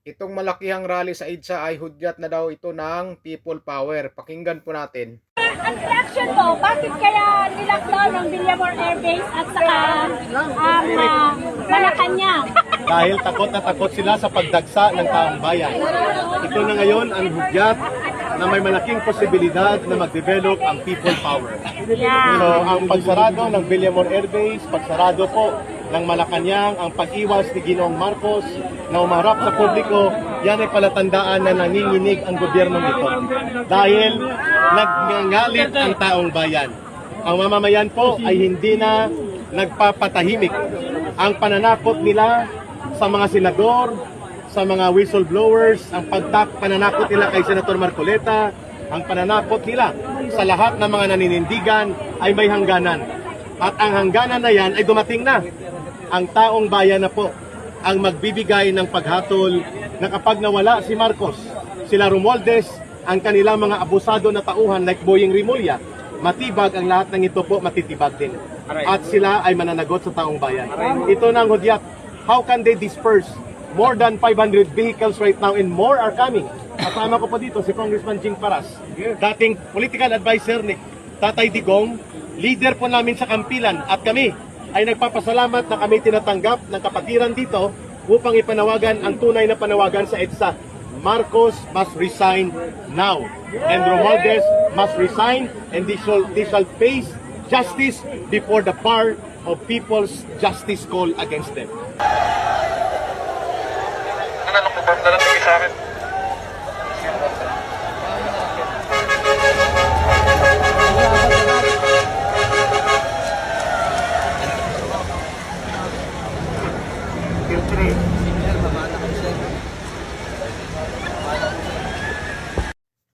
Itong malakihang rally sa EDSA ay hudyat na daw ito ng people power. Pakinggan po natin. Ang reaction mo, bakit kaya nilakdaw ng Villamor Air Base at saka ang Malacanang? Dahil takot na takot sila sa pagdagsa ng taong bayan. Ito na ngayon ang hudyat na may malaking posibilidad na mag-develop ang people power. So, ang pagsarado ng Villamor Air Base, pagsarado po ng Malacanang, ang pag-iwas ni Ginoong Marcos na umarap sa publiko, yan ay palatandaan na nanginginig ang gobyernong ito. Dahil nagngangalit ang taong bayan. Ang mamamayan po ay hindi na nagpapatahimik. Ang pananakot nila sa mga senador, sa mga whistleblowers, ang pananakot nila kay Senator Marcoleta, ang pananakot nila sa lahat ng mga naninindigan ay may hangganan. At ang hangganan na yan ay dumating na. Ang taong bayan na po ang magbibigay ng paghatol na kapag nawala si Marcos, sila Romualdez, ang kanilang mga abusado na tauhan like Boying Rimulya, matibag ang lahat ng ito po, matitibag din. At sila ay mananagot sa taong bayan. Ito na ang hudyat. How can they disperse more than 500 vehicles right now and more are coming? Kasama ko po dito si Congressman Jing Paras, dating political advisor ni Tatay Digong, leader po namin sa Kampilan, at kami ay nagpapasalamat na kami tinatanggap ng kapatiran dito upang ipanawagan ang tunay na panawagan sa EDSA. Marcos must resign now. And Romualdez must resign, and they shall face justice before the bar of people's justice call against them. Ano ko ba nalating sa akin?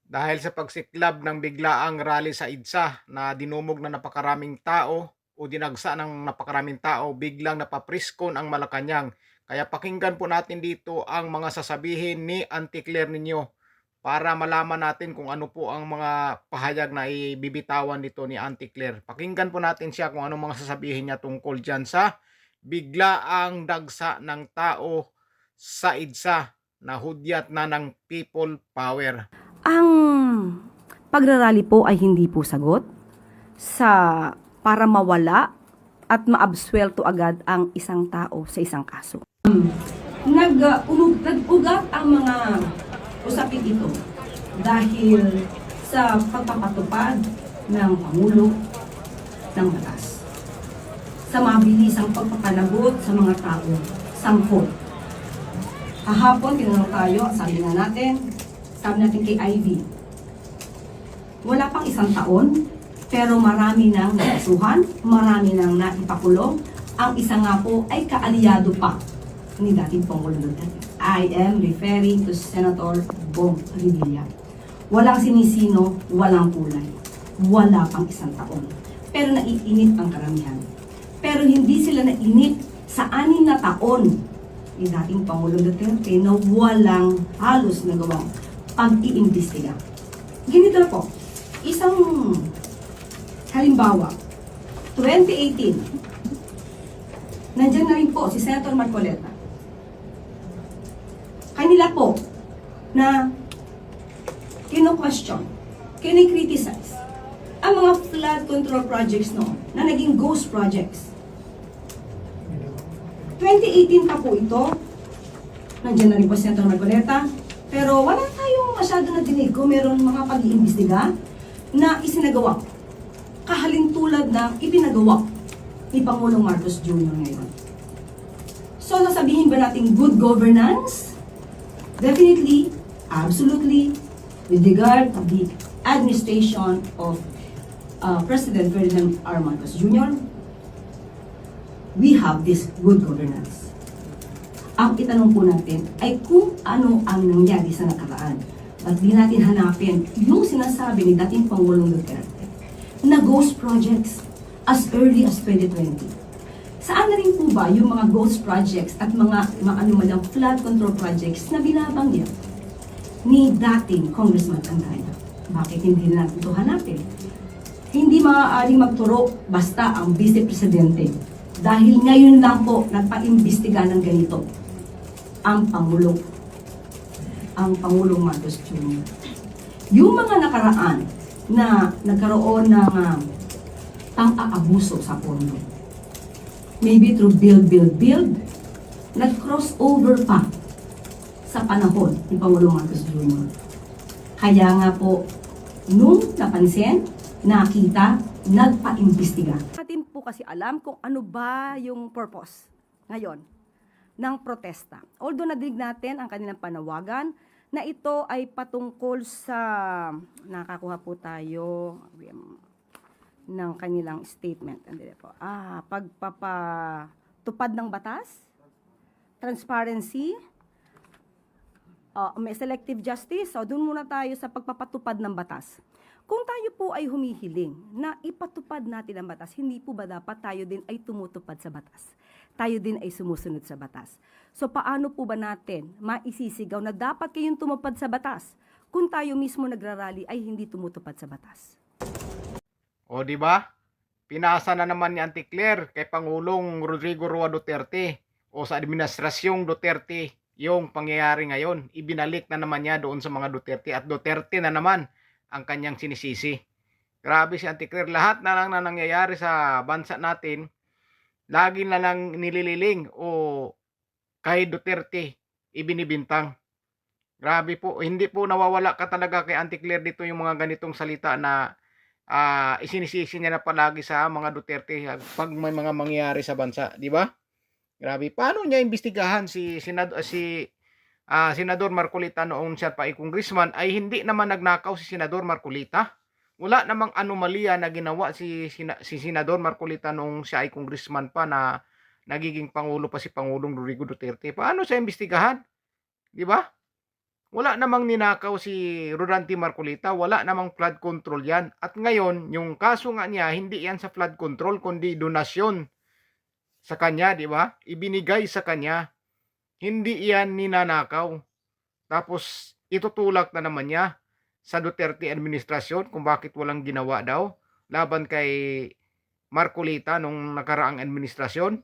Dahil sa pagsiklab ng biglaang rally sa EDSA na dinumog na napakaraming tao o dinagsa ng napakaraming tao, biglang napapriskon ang Malacanang. Kaya pakinggan po natin dito ang mga sasabihin ni Auntie Claire ninyo para malaman natin kung ano po ang mga pahayag na ibibitawan dito ni Auntie Claire. Pakinggan po natin siya kung ano mga sasabihin niya tungkol dyan sa biglaang dagsa ng tao sa EDSA na hudyat na ng people power. Ang pagrarally po ay hindi po sagot sa para mawala at maabsuelto agad ang isang tao sa isang kaso. Nag-ugat ang mga usapin ito dahil sa pagpapatupad ng Pangulo ng batas, sa mabilisang pagpapanagot sa mga tao sangkot. Kahapon, tinanong tayo, sabi natin kay Ivy, wala pang isang taon, pero marami nang nakasuhan, marami nang naipakulong. Ang isa nga po ay kaalyado pa ni dating Pangulong Duterte. I am referring to Senator Bong Revilla. Walang sinisino, walang kulay. Wala pang isang taon. Pero naiinit ang karamihan. Pero hindi sila nainit sa 6 na taon ni dating Pangulong Duterte na walang halos nagawang pag-iimbestiga. Ganito na po, isang halimbawa, 2018, nandyan na rin po si Senator Marcoleta. Kanila po na kino-question, kino-criticize ang mga flood control projects noon na naging ghost projects. 2018 pa po ito, nandyan na rin po si Senator Marcoleta, pero wala tayong masyado na dinig kung meron mga pag-iimbestiga na isinagawa. Kahalintulad ng ipinagawa ni Pangulong Marcos Jr. ngayon. So, nasabihin ba natin good governance? Definitely, absolutely, with regard to the administration of President Ferdinand R. Marcos Jr., we have this good governance. Ang itanong po natin ay kung ano ang nangyari sa nakaraan. At di natin hanapin yung sinasabi ni dating Pangulong Duterte na ghost projects as early as 2020. Saan na rin po ba yung mga ghost projects at mga anumalang flood control projects na binabanggit ni dating Congressman Angaya? Bakit hindi natin ito hanapin? Hindi maaaring magturo basta ang Vice Presidente dahil ngayon lang po nagpa-imbestiga ng ganito ang Pangulo ang Pangulong Marcos Jr. Yung mga nakaraan na nagkaroon ng pang-aabuso sa pondo, maybe through build, nag-crossover pa sa panahon ni Pangulong Marcos Jr. Kaya nga po, nung napansin, nakita, nagpa-imbestiga. Natin po kasi alam kung ano ba yung purpose ngayon ng protesta. Although nadinig natin ang kanilang panawagan na ito ay patungkol sa, nakakuha po tayo ng kanilang statement. Andito po. Pagpapatupad ng batas, transparency, may selective justice. So, doon muna tayo sa pagpapatupad ng batas. Kung tayo po ay humihiling na ipatupad natin ang batas, hindi po ba dapat tayo din ay tumutupad sa batas? Tayo din ay sumusunod sa batas. So paano po ba natin maisisigaw na dapat kayong tumupad sa batas kung tayo mismo nagrarally ay hindi tumutupad sa batas? O di ba? Pinasa na naman ni Auntie Claire kay Pangulong Rodrigo Roa Duterte o sa administrasyong Duterte yung pangyayari ngayon. Ibinalik na naman niya doon sa mga Duterte at Duterte na naman ang kanyang sinisisi. Grabe si Auntie Claire, lahat na lang na nangyayari sa bansa natin, lagi na lang nilililing o kay Duterte ibinibintang. Grabe po, hindi po nawawala ka talaga kay Auntie Claire dito yung mga ganitong salita na isinisisi niya na palagi sa mga Duterte pag may mga mangyayari sa bansa, di ba? Grabe, paano niya imbestigahan si Senador Marcolita noong siya pa ay congressman ay hindi naman nagnakaw si Senador Marcolita? Wala namang anomalya na ginawa si Senador Marcolita noong siya ay congressman pa na nagiging pangulo pa si Pangulong Rodrigo Duterte. Paano siya imbestigahan? Di ba? Wala namang ninakaw si Rodante Marcolita, wala namang flood control yan. At ngayon, yung kaso nga niya, hindi yan sa flood control, kundi donasyon sa kanya, di ba? Ibinigay sa kanya. Hindi yan ninanakaw. Tapos, itutulak na naman niya sa Duterte administrasyon kung bakit walang ginawa daw laban kay Marcolita nung nakaraang administrasyon.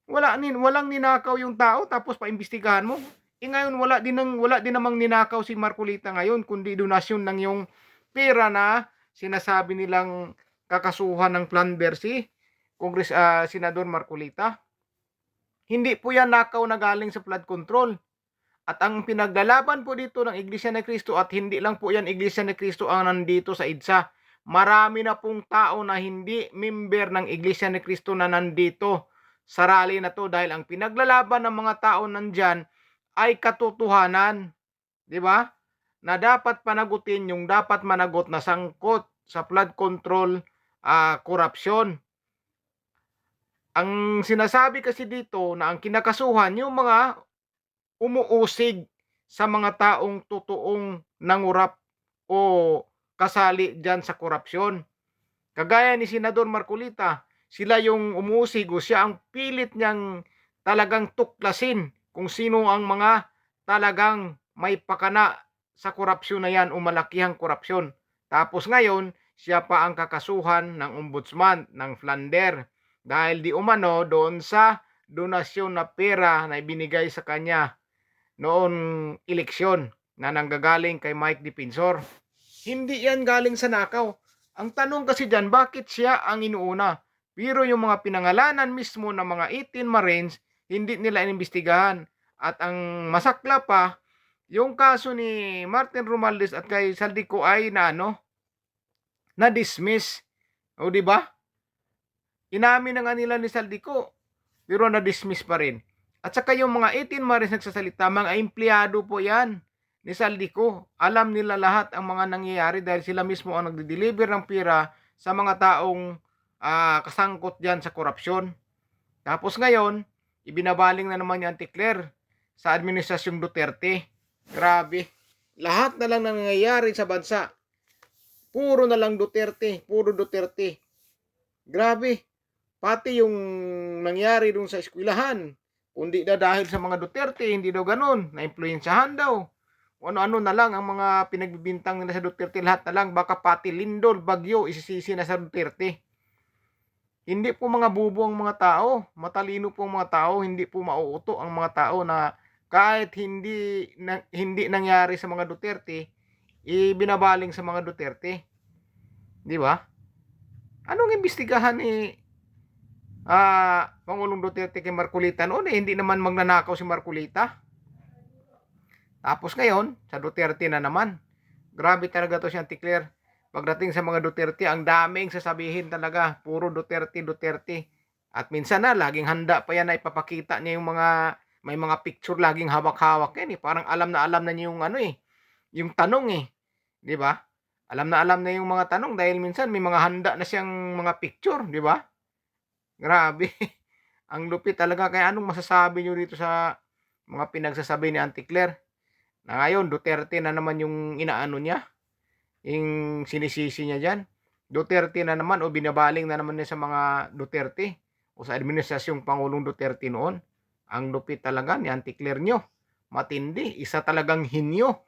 Walang ninakaw yung tao tapos paimbestigahan mo. Ngayon wala din namang ninakaw si Marcolita ngayon kundi donasyon ng yung pera na sinasabi nilang kakasuhan ng plunder si Senador Marcolita. Hindi po yan nakaw na galing sa flood control. At ang pinaglalaban po dito ng Iglesia ni Cristo, at hindi lang po yan Iglesia ni Cristo ang nandito sa EDSA. Marami na pong tao na hindi member ng Iglesia ni Cristo na nandito sa rally na to dahil ang pinaglalaban ng mga tao nandyan ay katotohanan. Di ba? Na dapat panagutin yung dapat managot na sangkot sa flood control, korupsyon. Ang sinasabi kasi dito na ang kinakasuhan yung mga umuusig sa mga taong totoong nangurap o kasali dyan sa korupsyon. Kagaya ni Senador Marcolita, sila yung umusig o siya ang pilit niyang talagang tuklasin kung sino ang mga talagang may pakana sa korupsyon na yan o malakihang korupsyon. Tapos ngayon, siya pa ang kakasuhan ng ombudsman ng Flander dahil di umano doon sa donasyon na pera na ibinigay sa kanya noon eleksyon na nanggagaling kay Mike Defensor. Hindi yan galing sa nakaw. Ang tanong kasi dyan, bakit siya ang inuuna? Pero yung mga pinangalanan mismo ng mga 18 Marines, hindi nila inimbestigahan. At ang masakla pa, yung kaso ni Martin Romualdez at kay Saldico ay na-dismiss. O di ba? Inamin na nga nila ni Saldico, pero na-dismiss pa rin. At saka yung mga 18 Marines nagsasalita, mga empleyado po yan ni Saldico. Alam nila lahat ang mga nangyayari dahil sila mismo ang nagde-deliver ng pera sa mga taong kasangkot dyan sa korupsyon. Tapos ngayon, ibinabaling na naman ni Auntie Claire sa administrasyong Duterte. Grabe. Lahat na lang nangyayari sa bansa. Puro na lang Duterte. Puro Duterte. Grabe. Pati yung nangyari dun sa eskwelahan. Kundi na dahil sa mga Duterte, hindi daw ganun. Na-influensyahan daw. Ano-ano na lang ang mga pinagbibintang nila sa Duterte. Lahat na lang. Baka pati lindol, bagyo, isisisi na sa Duterte. Hindi po mga bubo ang mga tao. Matalino po ang mga tao. Hindi po mauuto ang mga tao na kahit hindi nangyari sa mga Duterte, ibinabaling sa mga Duterte. Di ba? Anong imbestigahan ni Pangulong Duterte kay Marcolita noon? Hindi naman magnanakaw si Marcolita. Tapos ngayon, sa Duterte na naman. Grabe talaga to si Auntie Claire. Pagdating sa mga Duterte, ang daming sasabihin talaga. Puro Duterte, Duterte. At minsan na, laging handa pa yan na ipapakita niya yung may mga picture laging hawak-hawak yan eh. Parang alam na niya yung yung tanong eh. Di ba? Alam na yung mga tanong dahil minsan may mga handa na siyang mga picture, di ba? Grabe. Ang lupit talaga. Kaya anong masasabi nyo dito sa mga pinagsasabi ni Auntie Claire? Na ngayon, Duterte na naman yung inaano niya. Yung sinisisi niya dyan. Duterte na naman o binabaling na naman niya sa mga Duterte o sa administrasyong Pangulong Duterte noon. Ang lupit talaga ni Auntie Claire nyo. Matindi. Isa talagang hinyo.